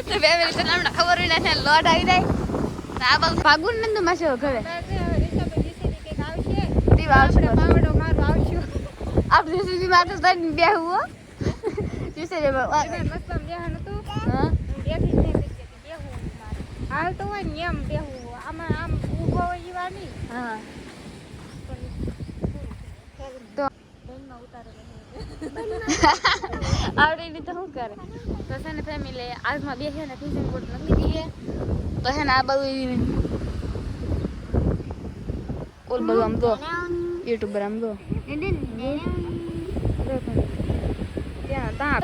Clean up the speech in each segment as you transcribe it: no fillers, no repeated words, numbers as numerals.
તો ફેમિલી તો તમને ખબર હોય ને લોટ આવી જાય આ બાજુ ભાગુન નંદુ માસે ઘરે તી આવશે પાવડો મારો આવશું આપણે સુધી માતો તને બેહું જીસે જે મસ્ત બેહન તો હા બેઠી ને બેહું હાલ તો હોય ને એમ બેહું આમાં આમ ઊભો હોય ઈવાની હા તો બેનમાં ઉતારે આવડે ની તો શું કરે તો છે ને ફેમિલી આજમાં બેસે ને ફિશિંગ બોટ નકલી દીએ તો છે ને આ બધું ઓલ બધું આમ તો યુટ્યુબર આમ તો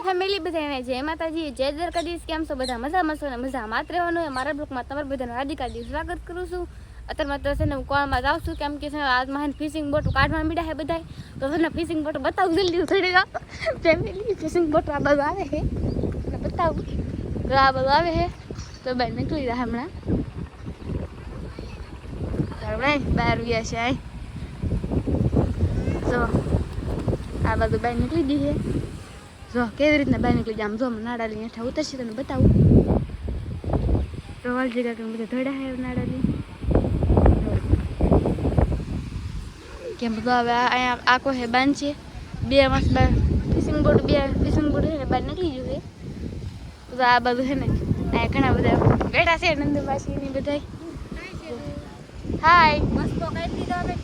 ફેમિલી બધા જય માતાજી જય દ્વારકાધીશ કેમ છો બધા મજામાં છો ને મજા માત્ર રહેવાનું હોય મારા બ્લોગમાં તમારા બધાનું હાર્દિક સ્વાગત કરું છું અત્યારમાં તો છે ને હું કોલમાં જાઉં છું કેમ કે છે આજ માહન ફિશિંગ બોટ કાઢવા મીડા છે બધા તો છે ને ફિશિંગ બોટ બતાવું જલ્દી થોડી ફેમિલી ફિશિંગ બોટ આ બધું આવે છે એટલે બતાવું તો આ બધું આવે છે તો બહાર નીકળી રહ્યા હમણાં બહાર ગયા છે જો આ બધું બહાર નીકળી ગઈ છે જો કેવી રીતના બહાર નીકળી જાય આમ જો નાડાની હેઠા ઉતરશે તમને બતાવું તો વાલ જગ્યા કે બધા ધોડા હે નાડાની કેમ બધું હવે અહીંયા આખો હે બાંધ છે બે માસ બાર ફિશિંગ બોટ છે ને બહાર નીકળી ગયું છે તો આ બધું છે ને અહીંયા ઘણા બધા બેઠા છે નંદુમાસી ની બધા હાય મસ્ત કાઢી દીધો હવે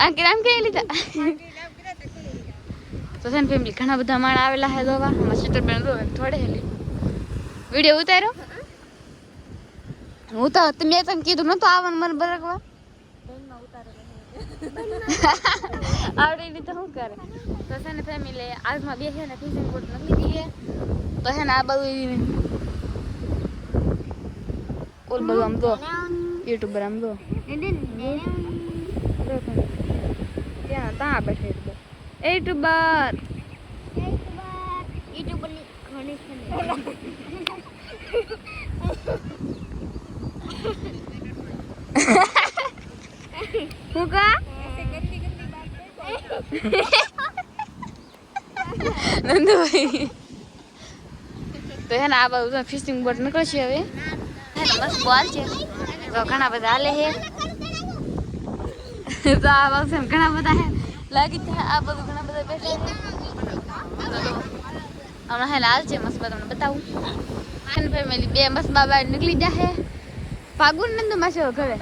આમ કે લીધા તો છે ને ફેમિલી ઘણા બધા માણા આવેલા હે જોવા અમારા શીતળ બેન થોડે હેલી વિડીયો ઉતાર્યો હું તો તમે તને કીધું નતું આવવાનું મને બરાબર આવડે ની તો શું કરે તો છે ને ફેમિલી આજમાં બેસે ને ફિશિંગ બોટ નકલી દીએ તો છે ને આ બધું ઓલ બધું આમ તો યુટ્યુબર આમ તો ત્યાં ત્યાં બેઠે એ યુટ્યુબર યુટ્યુબરની ઘણી હું કા નંદુભાઈ તો હે ને આ બધું ફિશિંગ બોટ નીકળશે હવે મસ્ત બોલ છે તો ઘણા બધા હાલે છે તો આ બાજુ ઘણા બધા હે લાગી છે આ બધું ઘણા બધા બેઠા છે હમણાં હે હાલ છે મસ્ત તમને બતાવું ફેમિલી બે મસ્ત બહાર નીકળી જાય ભાગુન નંદુ માસે ઘરે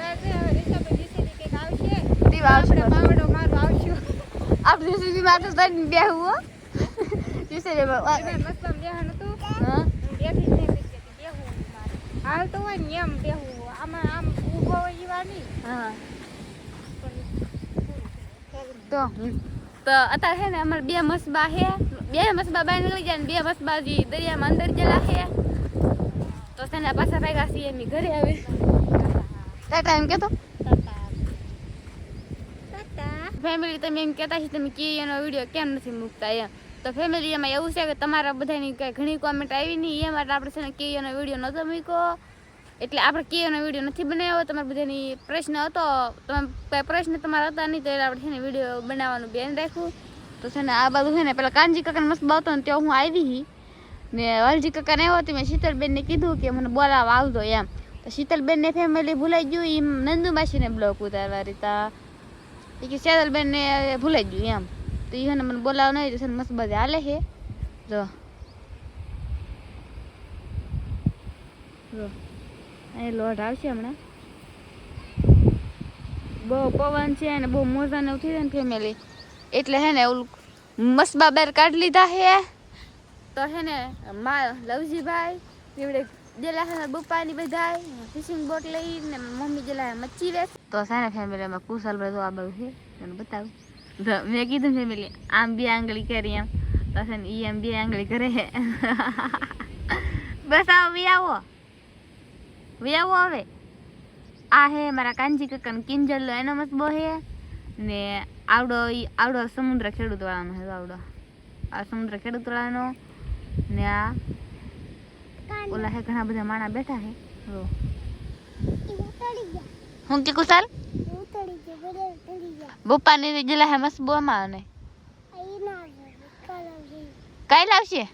પાવડો મારો આવશું આપણે સુધી માતો તને બેહું જીસે જે મસ્ત બેહન તો હા બેઠી ને બેહું હાલ તો હોય ને એમ બેહું આમાં આમ ઊભો હોય ઈવાની હા તો અત્યારે છે ને અમારે બે મસબા છે બે મસબા બહાર નીકળી જાય ને બે મસબા દરિયામાં અંદર જેલા છે તો છે ને પાછા ભાગ્યા છીએ એમની ઘરે આવે ટાટા એમ કેતો ફેમિલી તમે એમ કહેતા છે તમે કે એનો વિડીયો કેમ નથી મૂકતા એમ તો ફેમિલી એમાં એવું છે કે તમારા બધાની કઈ ઘણી કોમેન્ટ આવી નહીં એ માટે આપણે છે ને કે એનો વિડીયો નહોતો મૂક્યો એટલે આપણે કે એનો વિડીયો નથી બનાવ્યો તમારા બધાની પ્રશ્ન હતો તમે પ્રશ્ન તમારા હતા નહીં તો એટલે આપણે છે ને વિડીયો બનાવવાનું બેન રાખ્યું તો છે ને આ બધું છે ને પેલા કાનજી કાકાને મસ્ત બાવતો ને ત્યાં હું આવી ને વાલજી કાકાને એવો હતી મેં શીતલબેનને કીધું કે મને બોલાવા આવજો એમ તો શીતલબેનને ફેમિલી ભૂલાઈ ગયું એમ નંદુમાસીને બ્લોક ઉતારવા રીતા એ કે શીતલબેનને ભૂલાઈ ગયું એમ તો એ ને મને બોલાવ નહીં તો મસ્ત બધા હાલે છે જો અહીં લોટ આવશે હમણાં બહુ પવન છે અને બહુ મોજા ને એવું થઈ જાય ને ફેમિલી એટલે હે ને ઓલું મસ્બા બહાર કાઢી લીધા છે તો હે ને લવજીભાઈ એવડે જેલા હે બપ્પાની બધા ફિશિંગ બોટ લઈને મમ્મી જેલા મચ્છી વેચ તો છે ને ફેમિલીમાં કુશલ બધું આ બધું છે તને બતાવું મેં કીધું ફેમિલી આમ બે આંગળી કરી એમ તો છે ને એ એમ બે આંગળી કરે છે બસ આવો વિયાવો હવે આ હે મારા કાનજી કાકાનો કિંજલ એનો મસ્બો હે ને આવડો સમુદ્ર ખેડૂત વાળાનો હે આવડો આ સમુદ્ર ખેડૂત વાળાનો ને આ ઓલા હે ઘણા બધા માણા બેઠા હે હું કે કુશાલ બપ્પા ને જેલા હે મસ્બો માં ને કઈ લાવશે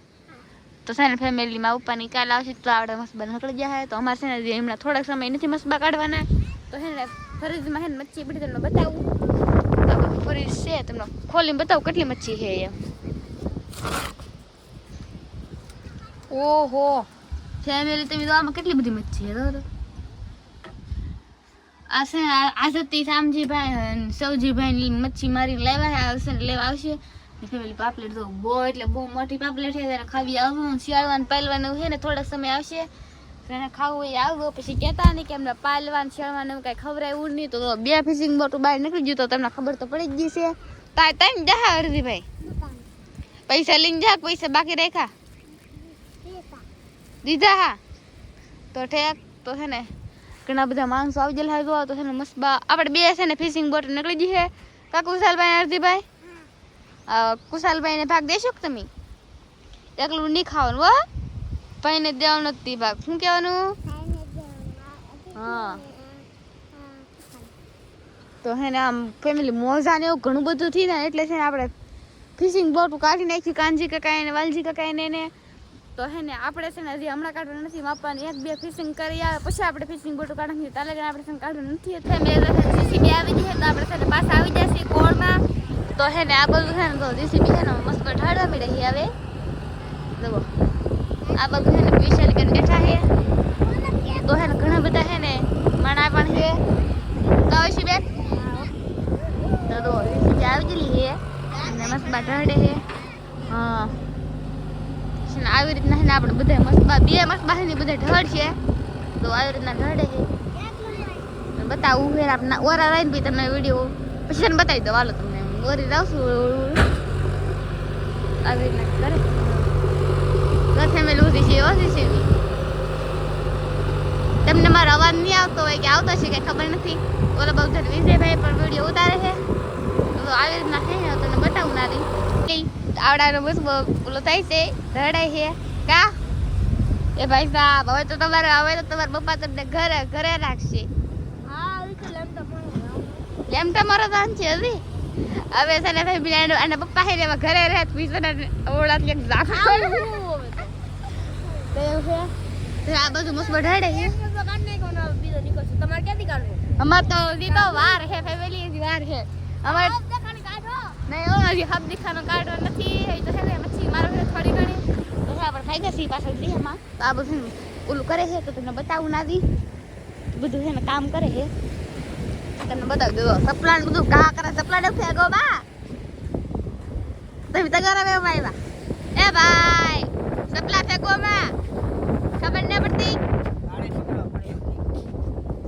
તો છે ને ફેમિલીમાં ઉપરની કાલ આવશે તો આપણે મસબા નીકળી જાય. તો અમારે છે ને હમણાં થોડાક સમય નથી મસબા કાઢવાના. તો છે ને ફરીજમાં છે ને મચ્છી પડી તમને બતાવું. તો ફરીજ છે તમને ખોલીને બતાવું કેટલી મચ્છી છે એમ. ઓહો ફેમિલી તમે તો આમાં કેટલી બધી મચ્છી છે. આ છે આઝતી શામજીભાઈ સૌજીભાઈ મચ્છી મારીને લાવ્યા આવશે ને લેવા આવશે. ફેમિલી પાપલેટ તો બહુ મોટી પાપલેટ છે. તેને ખાવી આવું શિયાળવાનું પાલવાનું છે ને થોડાક સમય આવશે. એને ખાવું એ આવવું પછી કહેતા નહીં કે અમને પાલવાનું શિયાળવાનું કાંઈ ખવડાવ્યું નહીં. તો 2 ફિશિંગ બોટ બહાર નીકળી ગયું તો તમને ખબર તો પડી જ ગઈ છે. તાઈ જા હરદીભાઈ પૈસા લઈને જા. પૈસા બાકી રાખ્યા દીધા હા તો ઠેક. તો છે ને ઘણા બધા માણસો આવી ગયેલા હોય તો છે ને મસ્બા આપણે 2 છે ને ફિશિંગ બોટ નીકળી ગઈ છે. કા કુશાલભાઈ હરદીભાઈ કુશાલભાઈ ને ભાગ દેશો કે તમે? એકલું નહીં ખાવાનું હો ભાઈને દેવાનું નથી ભાગ. શું કહેવાનું? હા તો હે ને આમ ફેમિલી મોજા ને એવું ઘણું બધું થઈ ને એટલે છે ને આપણે ફિશિંગ બોટ કાઢી નાખી કાનજી કાકા ને વાલજી કાકા ને. તો હે ને આપણે છે ને હજી હમણાં કાઢવાનું નથી માપવાની. 1-2 ફિશિંગ કરી આવે પછી આપણે ફિશિંગ બોટ કાઢવાની. તાલે આપણે છે ને કાઢવાનું નથી. જીસીબી આવી જાય તો આપણે છે ને પાછા આવી જશે કોળમાં. તો હે ને આ બધું છે ને તો જીસીબી છે ને મસ્ત ઢાળવા મળે છે. હવે જુઓ આ બધું છે ને વિશાલ કરીને બેઠા છે. તો હે ને ઘણા બધા છે ને માણા પણ છે. કાવશી બેન તો દો જીસીબી આવી ગયેલી છે અને મસ્ત ઢાળે છે. હા આવી રીતના છે ને આપણે બધા મસ્બા 2 મસ્બા છે ને બધા ઢળ છે. તો આવી રીતના ઢળે છે બતાવું ફેર આપણે ઓરા રહીને બી તમને વિડીયો પછી ને બતાવી દો. હાલો તમને ઓરી રાવશું આવી રીતના કરે ફેમિલી ઉધી છે ઓછી છે. તમને મારો અવાજ નહીં આવતો હોય કે આવતો છે કઈ ખબર નથી. ઓલા બહુ વિજયભાઈ પણ વિડીયો ઉતારે છે તો આવી રીતના છે ને તમને બતાવું ના રહી આવડાનો બસ ઓલો થાય છે રડાય છે કા એ ભાઈ સાહેબ. હવે તો તમારા પપ્પા તમને ઘરે રાખશે. લેમટા મારો દાન છે હજી. હવે છે ને ભાઈ અને પપ્પા છે ને ઘરે રહે પીસને ઓળા એક ઝાખ આ બધું મસ્ત બઢાડે છે. તમારે ક્યાંથી કાઢવું? અમાર તો હજી તો વાર છે ફેમિલી હજી વાર છે. અમાર નહીં હજી હબ દીખાનો કાઢવો નથી. એ તો છે ને મચ્છી મારો છે થોડી ઘણી તો આપણે ખાઈ જશે પાછળ દેહમાં. તો આ બધું ઓલું કરે છે તો તમને બતાવું ના દી બધું છે ને કામ કરે છે. તમને બતાવી દો સપલા ને બધું ઘા કરે. સપલા ને ફેંકો બા તમે તગારા વેવા આવ્યા. એ ભાઈ સપલા ફેંકો માં ખબર ન પડતી.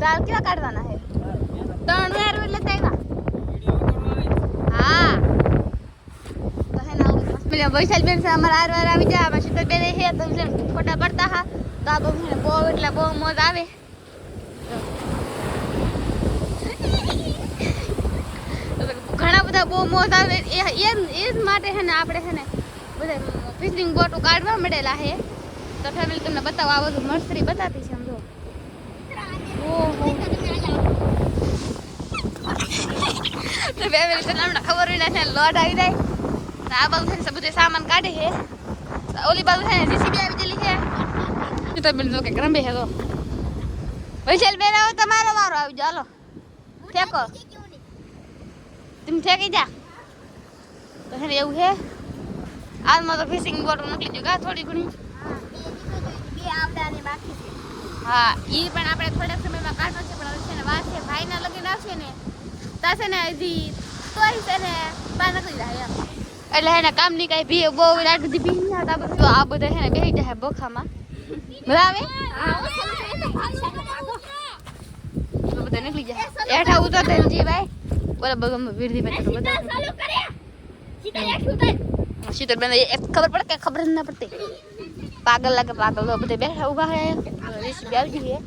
ચાલ કેવા કાઢવાના છે? 3 વાર એટલે આવ્યા. હા તો હે ના પેલા વૈશાલ બેન છે અમારા આરવાર આવી જાય. આમાં શીતલ બેન છે તો ફોટા પડતા હા તો આ બહુ એટલે બહુ મોજ આવે. ઘણા બધા બહુ મોજ આવે એ જ માટે છે ને આપણે છે ને બધા ફિશિંગ બોટો કાઢવા મળેલા છે. તો ફેમિલી તમને બતાવો આ બધું નર્સરી બતાતી છે સમજો. ઓહો તો ફેમિલી તને હમણાં ખબર હોય ને લોટ આવી જાય. આ બાજુ છે ને બધું સામાન કાઢે છે. ઓલી બાજુ છે ને જીસીબી આવી ગયેલી છે. તો બેન જો કે રંબે છે. તો વૈશાલ બેન આવો તમારો વારો આવી જાલો ફેંકો તમે ફેંકી જા. તો છે ને એવું છે આજમાં તો ફિશિંગ બોટ નીકળી ગયું કા થોડી ઘણી. હા એ પણ આપણે થોડાક સમયમાં કાઢવો છે પણ છે ને વાત છે ભાઈના લગીન આવશે ને તા છે ને હજી તોય છે ને બહાર નીકળી જાય એમ. એટલે એને કામની કાંઈ ભી બહુ રાત બધી ભી નહીં આવતા. તો આ બધા છે ને બેસી જાય બોખામાં મજા આવે. તો બધા નીકળી જાય એઠા ઉતરતે જી ભાઈ બરાબર વીરધી ભાઈ તો બધા શીતળ બેન ખબર પડે કે ખબર જ ના પડતી. પાગલ લાગે પાગલ. બધા બેઠા ઉભા છે રેસીપી આવી ગઈ છે.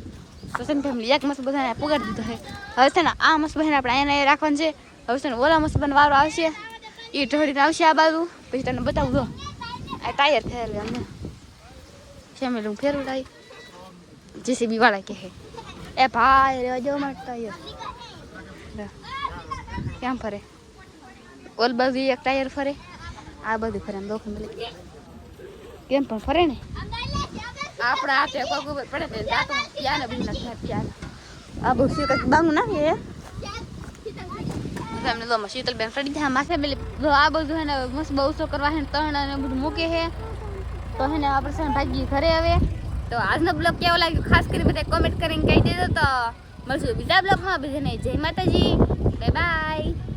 તો છે ને ફેમિલી એક મસ્ત બધાને પુગાડી દીધો છે. હવે છે ને આ મસ્ત બધાને આપણે અહીંયા રાખવાનું છે. હવે છે ને ઓલા મસ્ત બધાને વારો આવશે એ ઢળીને આવશે આ બાજુ. પછી તને બતાવું દો આ ટાયર થયેલું અમને ફેમિલી હું ફેરવું ટાયર જેસીબી વાળા કહે એ ભાઈ રેવા જો મારે ટાયર ક્યાં ફરે? ઓલ બાજુ એક ટાયર ફરે આ બધું ફરે. દો ફેમિલી કેમ પણ ફરે ને આપણા હાથે પગ ઉપર પડે તે દાંતો ત્યાં ને બધું નાખી ત્યાં આ બહુ શીતલ બાંગું નાખીએ એમને તો શીતલબેન ફરી જાય માથે પેલી આ બધું હે ને મસ્ત બહુ ઓછો કરવા હે ને તણ અને બધું મૂકે છે તો હે ને આપણે છે ને ભાગી ઘરે હવે તો આજનો બ્લોગ કેવો લાગ્યો ખાસ કરીને બધા કોમેન્ટ કરીને કહી દેજો તો મળશું બીજા બ્લોગમાં બધાને જય માતાજી બાય બાય